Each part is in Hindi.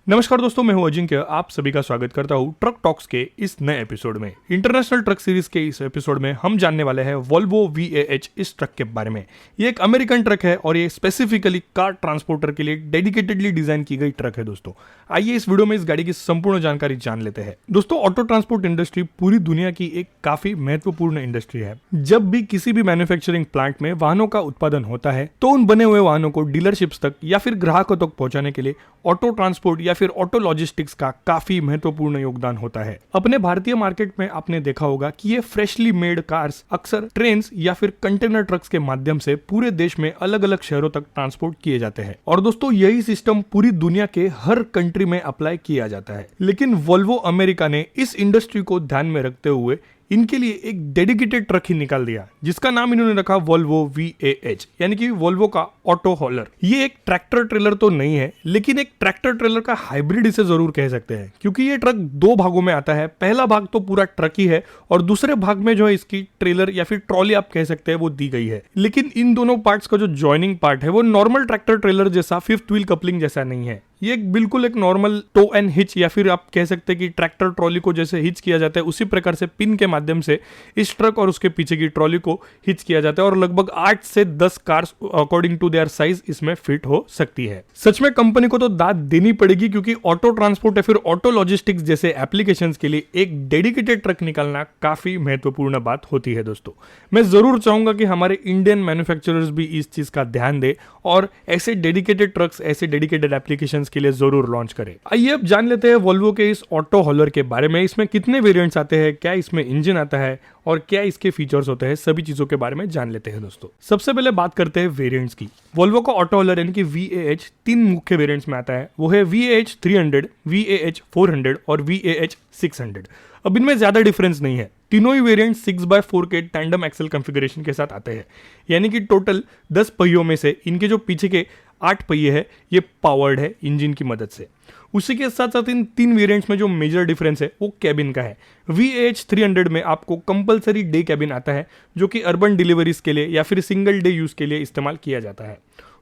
नमस्कार दोस्तों, मैं हूं अजिंक्य। आप सभी का स्वागत करता हूं ट्रक टॉक्स के इस नए एपिसोड में। इंटरनेशनल ट्रक सीरीज के इस एपिसोड में हम जानने वाले हैं वोल्वो VAH इस ट्रक के बारे में। ये एक अमेरिकन ट्रक है और ये स्पेसिफिकली कार ट्रांसपोर्टर के लिए डेडिकेटेडली डिजाइन की गई ट्रक है। दोस्तों आइए इस वीडियो में इस गाड़ी की संपूर्ण जानकारी जान लेते हैं। दोस्तों ऑटो ट्रांसपोर्ट इंडस्ट्री पूरी दुनिया की एक काफी महत्वपूर्ण इंडस्ट्री है। जब भी किसी भी मैन्युफैक्चरिंग प्लांट में वाहनों का उत्पादन होता है तो उन बने हुए वाहनों को डीलरशिप्स तक या फिर ग्राहकों तक पहुंचाने के लिए ऑटो ट्रांसपोर्ट या फिर ऑटो लॉजिस्टिक्स का काफी महत्वपूर्ण योगदान होता है। अपने भारतीय मार्केट में आपने देखा होगा कि ये फ्रेशली मेड कार्स अक्सर ट्रेन्स या फिर कंटेनर ट्रक्स के माध्यम से पूरे देश में अलग अलग शहरों तक ट्रांसपोर्ट किए जाते हैं। और दोस्तों यही सिस्टम पूरी दुनिया के हर कंट्री में अप्लाई किया जाता है। लेकिन वोल्वो अमेरिका ने इस इंडस्ट्री को ध्यान में रखते हुए इनके लिए एक डेडिकेटेड ट्रक ही निकाल दिया, जिसका नाम इन्होंने रखा वोल्वो VAH, यानी कि वोल्वो का ऑटो हॉलर। ये एक ट्रैक्टर ट्रेलर तो नहीं है, लेकिन एक ट्रैक्टर ट्रेलर का हाइब्रिड इसे जरूर कह सकते हैं, क्योंकि ये ट्रक दो भागों में आता है। पहला भाग तो पूरा ट्रक ही है और दूसरे भाग में जो है इसकी ट्रेलर या फिर ट्रॉली आप कह सकते हैं वो दी गई है। लेकिन इन दोनों पार्ट्स का जो जॉइनिंग पार्ट है वो नॉर्मल ट्रैक्टर ट्रेलर जैसा फिफ्थ व्हील कपलिंग जैसा नहीं है। ये बिल्कुल एक नॉर्मल टो एंड हिच या फिर आप कह सकते हैं कि ट्रैक्टर ट्रॉली को जैसे हिच किया जाता है उसी प्रकार से पिन के माध्यम से इस ट्रक और उसके पीछे की ट्रॉली को हिच किया जाता है और लगभग 8 से 10 cars according to their size इसमें फिट हो सकती है। सच में कंपनी को तो दाद देनी पड़ेगी, क्योंकि ऑटो ट्रांसपोर्ट या फिर ऑटो लॉजिस्टिक्स जैसे एप्लीकेशंस के लिए एक डेडिकेटेड ट्रक निकालना काफी महत्वपूर्ण बात होती है। दोस्तों मैं जरूर चाहूंगा कि हमारे इंडियन मैन्युफैक्चरर्स भी इस चीज का ध्यान दे और ऐसे डेडिकेटेड ट्रक्स, ऐसे डेडिकेटेड एप्लीकेशंस के लिए जरूर लॉन्च करें। आइए अब जान लेते हैं वोल्वो के इस ऑटो हॉलर के बारे में। इसमें कितने वेरिएंट्स आते हैं, क्या इसमें इंजन आता है और क्या इसके फीचर्स होते हैं, सभी चीजों के बारे में जान लेते हैं। दोस्तों सबसे पहले बात करते हैं वेरिएंट्स की। वोल्वो का ऑटो हॉलर यानी कि VAH 3 मुख्य वेरिएंट्स में आता है। वो है VAH 300, VAH 400 और VAH 600। अब इनमें ज्यादा डिफरेंस नहीं है। तीनों ही वेरिएंट 6x4 के टैंडम एक्सेल कॉन्फ़िगरेशन के साथ आते हैं, यानी कि टोटल 10 पहियों में से इनके जो पीछे के 8 पहिए हैं ये पावर्ड है इंजन की मदद से। उसी के साथ साथ इन 3 वेरिएंट्स में जो मेजर डिफरेंस है वो कैबिन का है। VAH 300 में आपको कंपलसरी डे कैबिन आता है, जो कि अर्बन डिलीवरीज के लिए या फिर सिंगल डे यूज के लिए इस्तेमाल किया जाता है।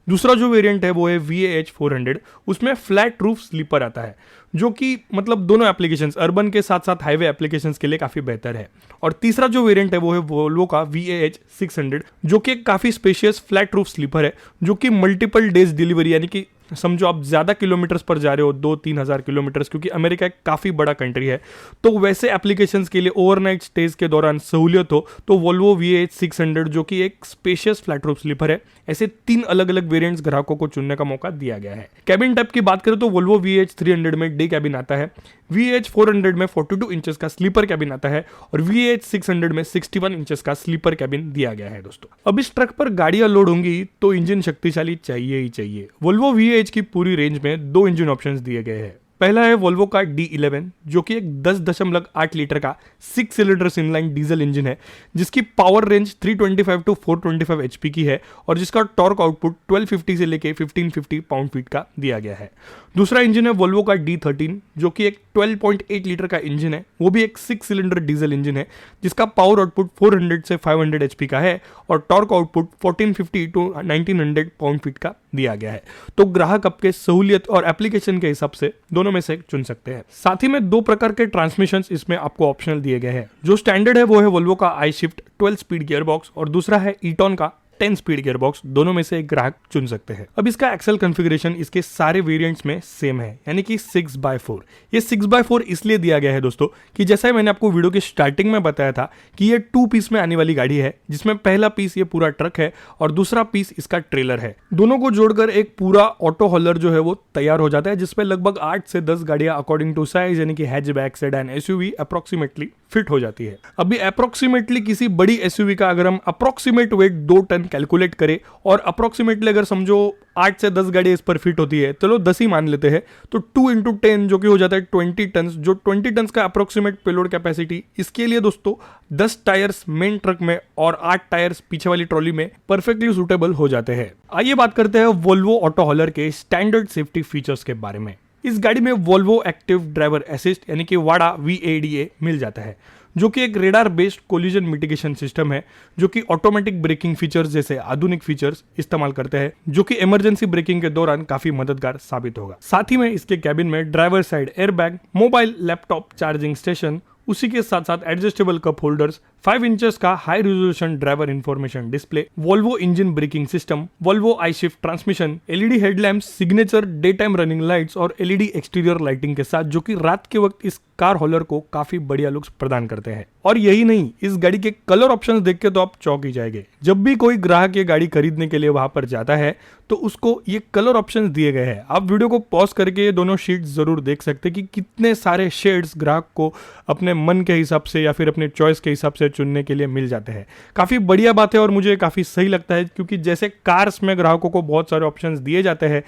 दूसरा जो वेरिएंट है वो है VAH 400, उसमें फ्लैट रूफ स्लीपर आता है, जो कि मतलब दोनों एप्लीकेशंस अर्बन के साथ साथ हाईवे एप्लीकेशंस के लिए काफी बेहतर है। और तीसरा जो वेरिएंट है वो है वोल्वो का VAH 600, जो कि एक काफी स्पेशियस फ्लैट रूफ स्लीपर है, जो कि मल्टीपल डेज डिलीवरी, यानी कि समझो आप ज्यादा किलोमीटर्स पर जा रहे हो, 2-3 हज़ार किलोमीटर्स, क्योंकि अमेरिका एक काफी बड़ा कंट्री है, तो वैसे एप्लीकेशंस के लिए ओवरनाइट स्टेज के दौरान सहूलियत हो तो वोल्वो VAH 600, जो कि एक स्पेशियस फ्लैट रूफ स्लीपर है, ऐसे 3 अलग अलग वेरिएंट्स ग्राहकों को चुनने का मौका दिया गया है। कैबिन टाइप की बात करें तो वोल्वो VAH 300 में डे कैबिन आता है, VAH 400 में 42 इंचेस का स्लीपर कैबिन आता है और VAH 600 में 61 इंचेस का स्लीपर कैबिन दिया गया है। दोस्तों अब इस ट्रक पर गाड़ियां लोड होंगी तो इंजन शक्तिशाली चाहिए ही चाहिए। वोल्वो VAH की पूरी रेंज में 2 इंजन ऑप्शंस दिए गए हैं। पहला है वोल्वो का D11, जो कि एक 10.8 लीटर का 6 सिलेंडर इनलाइन डीजल इंजन है, जिसकी पावर रेंज 325 टू 425 HP की है और जिसका टॉर्क आउटपुट 1250 से लेके 1550 पाउंड फीट का दिया गया है। दूसरा इंजन है वोल्वो का D13, जो कि एक 12.8 लीटर का इंजन है, वो भी एक 6 सिलेंडर डीजल इंजन है, जिसका पावर आउटपुट 400 से 500 HP का है और torque output 1450 to 1900 pound feet का दिया गया है। तो ग्राहक आपके सहूलियत और एप्लीकेशन के हिसाब से दोनों में से चुन सकते हैं। साथ ही में 2 प्रकार के ट्रांसमिशंस इसमें आपको ऑप्शनल दिए गए हैं। जो स्टैंडर्ड है वो है वोल्वो का I-Shift 12 स्पीड गियरबॉक्स और दूसरा है ईटॉन का 10 स्पीड गियरबॉक्स। दोनों में से एक ग्राहक चुन सकते हैं। अब इसका एक्सेल कॉन्फ़िगरेशन इसके सारे वेरिएंट्स में सेम है, यानी कि 6x4। ये 6x4 इसलिए दिया गया है दोस्तों कि जैसा मैंने आपको वीडियो के स्टार्टिंग में बताया था कि ये 2 पीस में आने वाली गाड़ी है, जिसमें पहला पीस ये पूरा ट्रक है और दूसरा पीस इसका ट्रेलर है। दोनों को जोड़कर एक पूरा ऑटो हॉलर जो है वो तैयार हो जाता है, जिसमें लगभग 8 से 10 गाड़ियां अकॉर्डिंग टू साइज, यानी कि hatchback, sedan, SUV approximately fit हो जाती है। अभी अप्रोक्सीमेटली किसी बड़ी SUV का अगर हम अप्रोक्सीमेट वेट 2 टन कैलकुलेट करें और अप्रोक्सीमेटली अगर समझो 8 से 10 गाड़ी इस पर फिट होती है, चलो 10 ही मान लेते हैं, तो 2 इंटू 10 जो कि हो जाता है 20 टन, जो 20 टन का अप्रोक्सीमेट पेलोड कैपेसिटी। इसके लिए दोस्तों 10 टायर्स मेन ट्रक में और 8 टायर्स पीछे वाली ट्रॉली में परफेक्टली सूटेबल हो जाते हैं। आइए बात करते हैं वोल्वो ऑटो हॉलर के स्टैंडर्ड सेफ्टी फीचर्स के बारे में। इस गाड़ी में वोल्वो एक्टिव ड्राइवर असिस्ट यानी कि वाडा VADA मिल जाता है, जो कि एक radar based collision mitigation system है, जो कि ऑटोमेटिक ब्रेकिंग फीचर्स जैसे आधुनिक फीचर्स इस्तेमाल करते हैं, जो कि इमरजेंसी ब्रेकिंग के दौरान काफी मददगार साबित होगा। साथ ही में इसके कैबिन में driver side airbag, mobile laptop charging station, उसी के साथ साथ एडजस्टेबल कप होल्डर्स, 5 इंचेस का high resolution driver information display, Volvo engine braking system, Volvo I shift transmission, LED headlamps, signature day time running lights और LED एक्सटीरियर लाइटिंग के साथ, जो कि रात के वक्त इस कार हॉलर को काफी बढ़िया लुक्स प्रदान करते हैं। और यही नहीं, इस गाड़ी के कलर ऑप्शंस देख के तो आप चौंक ही जाएंगे। जब भी कोई ग्राहक ये गाड़ी खरीदने के लिए वहां पर जाता है तो उसको ये कलर ऑप्शंस दिए गए हैं। आप वीडियो को पॉज करके ये दोनों शीट्स जरूर देख सकते हैं कि कितने सारे शेड्स ग्राहक को अपने मन के हिसाब से या फिर अपने चॉइस के हिसाब से चुनने के लिए मिल जाते हैं। काफी बढ़िया बात है और मुझे काफी सही लगता है, क्योंकि जैसे कार्स में ग्राहकों को बहुत सारे ऑप्शंस दिए जाते हैं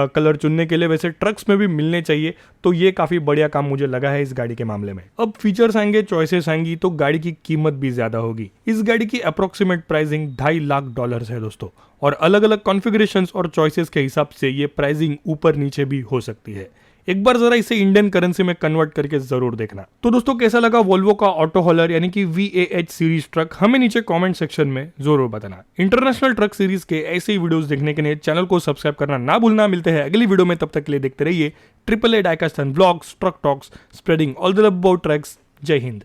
कलर चुनने के लिए, वैसे ट्रक्स में भी मिलने चाहिए। तो ये काफी बढ़िया काम मुझे लगा है इस गाड़ी के मामले में। अब फीचर्स आएंगे, चॉइसेस आएंगी, तो गाड़ी की कीमत भी ज्यादा होगी। इस गाड़ी की अप्रोक्सीमेट प्राइसिंग $2.5 लाख है दोस्तों, और अलग अलग कॉन्फ़िगरेशंस और चॉइसेस के हिसाब से ये प्राइसिंग ऊपर नीचे भी हो सकती है। एक बार जरा इसे इंडियन करेंसी में कन्वर्ट करके जरूर देखना। तो दोस्तों, कैसा लगा वोल्वो का ऑटो हॉलर यानी कि VAH सीरीज ट्रक, हमें नीचे कमेंट सेक्शन में जरूर बताना। इंटरनेशनल ट्रक सीरीज के ऐसे ही वीडियोस देखने के लिए चैनल को सब्सक्राइब करना ना भूलना। मिलते हैं अगली वीडियो में, तब तक के लिए देखते रहिए AAA diecast and vlogs, truck talks, spreading all the love about trucks. जय हिंद।